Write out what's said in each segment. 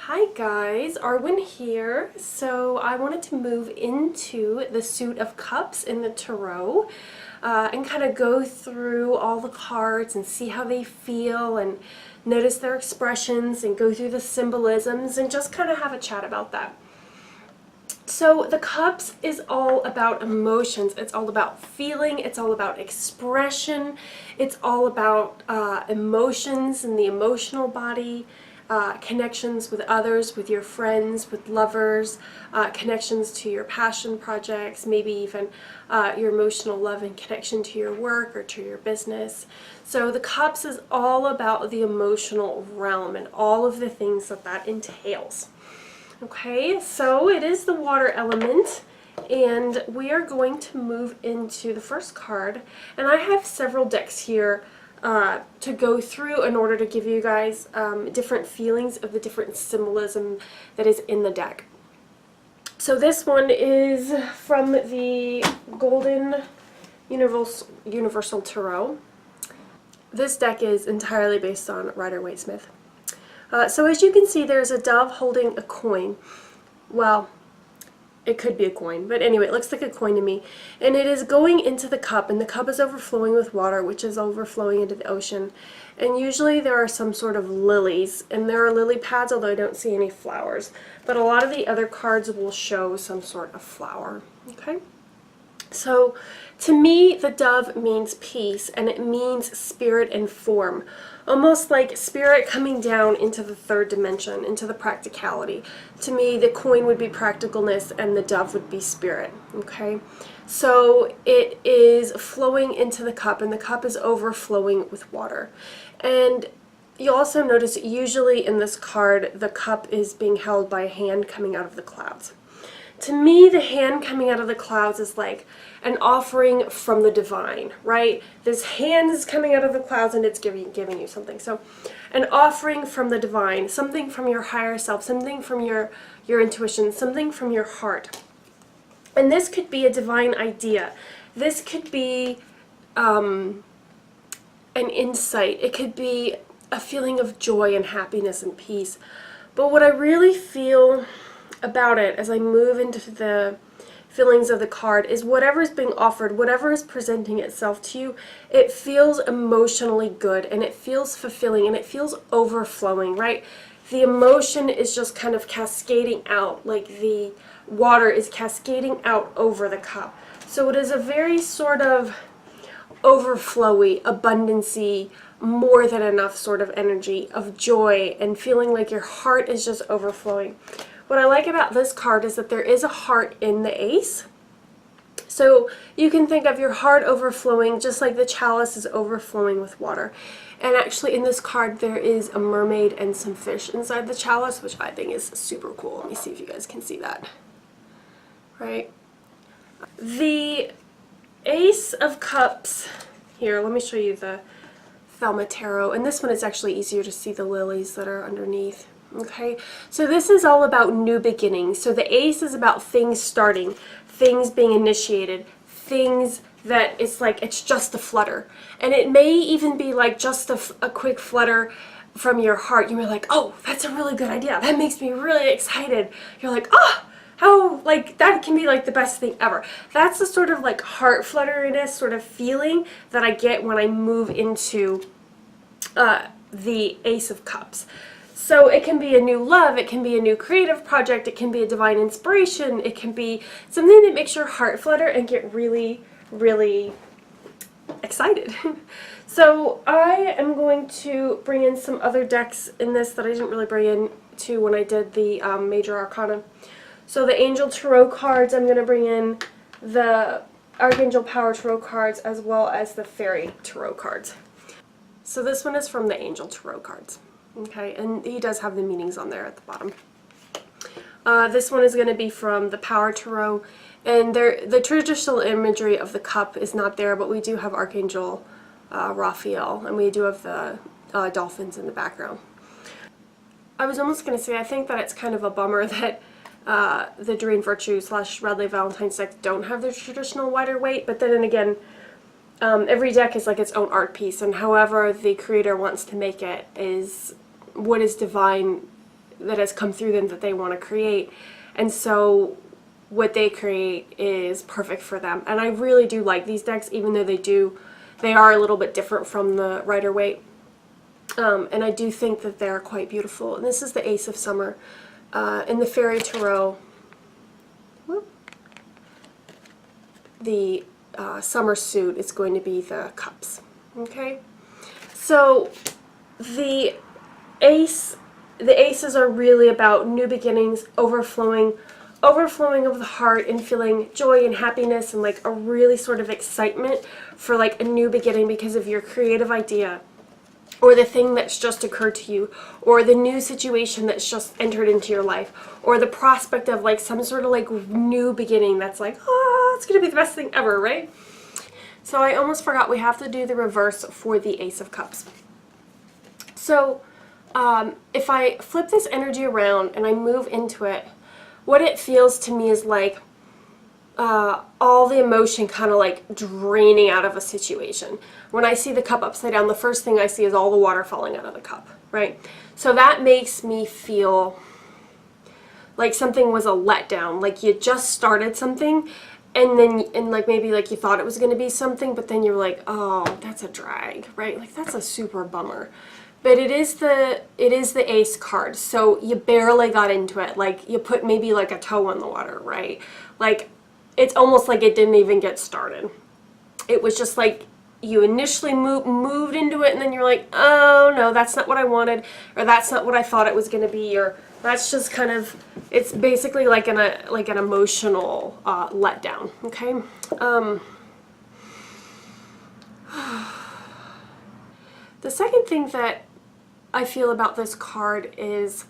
Hi guys, Arwen here. So I wanted to move into the Suit of Cups in the Tarot and kind of go through all the cards and see how they feel and notice their expressions and go through the symbolisms and just kind of have a chat about that. So the Cups is all about emotions. It's all about feeling. It's all about expression. It's all about emotions and the emotional body. Connections with others, with your friends, with lovers, connections to your passion projects, maybe even your emotional love and connection to your work or to your business. So the Cups is all about the emotional realm and all of the things that that entails. Okay, so it is the water element, and we are going to move into the first card, and I have several decks here to go through in order to give you guys different feelings of the different symbolism that is in the deck. So this one is from the Golden Universal Tarot. This deck is entirely based on Rider-Waite-Smith. So as you can see, there's a dove holding a coin. Well, it could be a coin, but anyway, it looks like a coin to me. And it is going into the cup, and the cup is overflowing with water, which is overflowing into the ocean. And usually there are some sort of lilies, and there are lily pads, although I don't see any flowers. But a lot of the other cards will show some sort of flower. Okay? So, to me, the dove means peace, and it means spirit and form. Almost like spirit coming down into the third dimension, into the practicality. To me, the coin would be practicalness, and the dove would be spirit. Okay? So, it is flowing into the cup, and the cup is overflowing with water. And you'll also notice, usually in this card, the cup is being held by a hand coming out of the clouds. To me, the hand coming out of the clouds is like an offering from the divine, right? This hand is coming out of the clouds and it's giving you something. So an offering from the divine, something from your higher self, something from your intuition, something from your heart. And this could be a divine idea. This could be an insight. It could be a feeling of joy and happiness and peace. But what I really feel about it as I move into the feelings of the card is whatever is being offered, whatever is presenting itself to you, it feels emotionally good and it feels fulfilling and it feels overflowing, right? The emotion is just kind of cascading out, like the water is cascading out over the cup. So it is a very sort of overflowy, abundancy, more than enough sort of energy of joy and feeling like your heart is just overflowing. What I like about this card is that there is a heart in the ace. So you can think of your heart overflowing just like the chalice is overflowing with water. And actually in this card there is a mermaid and some fish inside the chalice, which I think is super cool. Let me see if you guys can see that. Right? The Ace of Cups, here, let me show you the Thelema Tarot. And this one is actually easier to see the lilies that are underneath. Okay, so this is all about new beginnings. So the ace is about things starting, things being initiated, things that it's like it's just a flutter. And it may even be like just a quick flutter from your heart. You're like, oh, that's a really good idea. That makes me really excited. You're like, oh, how, like, that can be like the best thing ever. That's the sort of like heart flutteriness sort of feeling that I get when I move into the Ace of Cups. So it can be a new love, it can be a new creative project, it can be a divine inspiration, it can be something that makes your heart flutter and get really, really excited. So I am going to bring in some other decks in this that I didn't really bring in to when I did the Major Arcana. So the Angel Tarot cards, I'm going to bring in the Archangel Power Tarot cards as well as the Fairy Tarot cards. So this one is from the Angel Tarot cards. Okay, and he does have the meanings on there at the bottom. This one is going to be from the Power Tarot, and the traditional imagery of the cup is not there, but we do have Archangel Raphael, and we do have the dolphins in the background. I was almost going to say, I think that it's kind of a bummer that the Doreen Virtue / Radleigh Valentine decks don't have their traditional wider weight, but then again, every deck is like its own art piece, and however the creator wants to make it is what is divine that has come through them that they want to create. And so what they create is perfect for them. And I really do like these decks, even though they are a little bit different from the Rider-Waite. And I do think that they're quite beautiful. And this is the Ace of Summer. In the Fairy Tarot, the summer suit is going to be the Cups. Okay? So the aces are really about new beginnings, overflowing of the heart, and feeling joy and happiness and like a really sort of excitement for like a new beginning because of your creative idea, or the thing that's just occurred to you, or the new situation that's just entered into your life, or the prospect of like some sort of like new beginning that's like, oh, it's gonna be the best thing ever, right? So I almost forgot, we have to do the reverse for the Ace of Cups. So if I flip this energy around and I move into it, what it feels to me is like all the emotion kind of like draining out of a situation. When I see the cup upside down, the first thing I see is all the water falling out of the cup, right? So that makes me feel like something was a letdown, like you just started something and like maybe like you thought it was going to be something, but then you're like, oh, that's a drag, right? Like that's a super bummer. But it is the Ace card, so you barely got into it. Like you put maybe like a toe in the water, right? Like it's almost like it didn't even get started. It was just like you initially moved into it, and then you're like, oh no, that's not what I wanted, or that's not what I thought it was going to be, or that's just kind of, it's basically like an emotional letdown. Okay. The second thing that I feel about this card is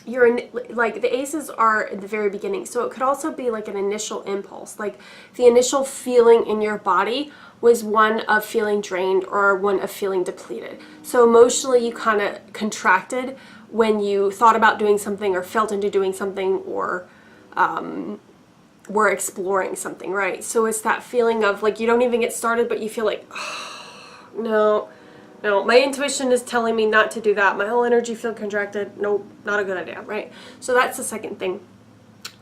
like the aces are at the very beginning, so it could also be like an initial impulse, like the initial feeling in your body was one of feeling drained or one of feeling depleted. So emotionally you kind of contracted when you thought about doing something or felt into doing something or were exploring something, right? So it's that feeling of like you don't even get started, but you feel like, oh, no, my intuition is telling me not to do that. My whole energy field contracted. Nope, not a good idea, right? So that's the second thing.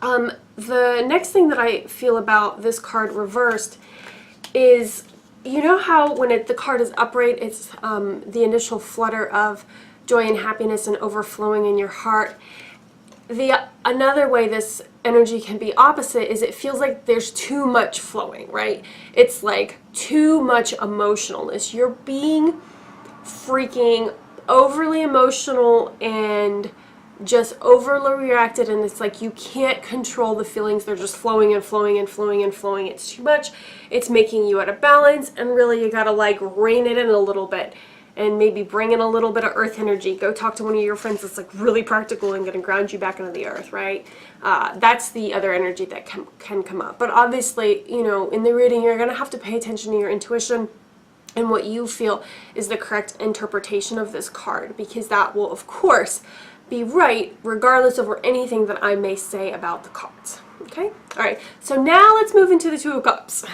The next thing that I feel about this card reversed is, you know how when the card is upright, it's the initial flutter of joy and happiness and overflowing in your heart. Another way this energy can be opposite is it feels like there's too much flowing, right? It's like too much emotionalness. You're being freaking overly emotional and just overly reacted, and it's like you can't control the feelings. They're just flowing and flowing and flowing and flowing. It's too much. It's making you out of balance, and really you gotta like rein it in a little bit and maybe bring in a little bit of earth energy. Go talk to one of your friends that's like really practical and gonna ground you back into the earth, right? That's the other energy that can come up. But obviously, you know, in the reading you're gonna have to pay attention to your intuition and what you feel is the correct interpretation of this card, because that will of course be right regardless of anything that I may say about the cards. Okay? Alright, so now let's move into the Two of Cups.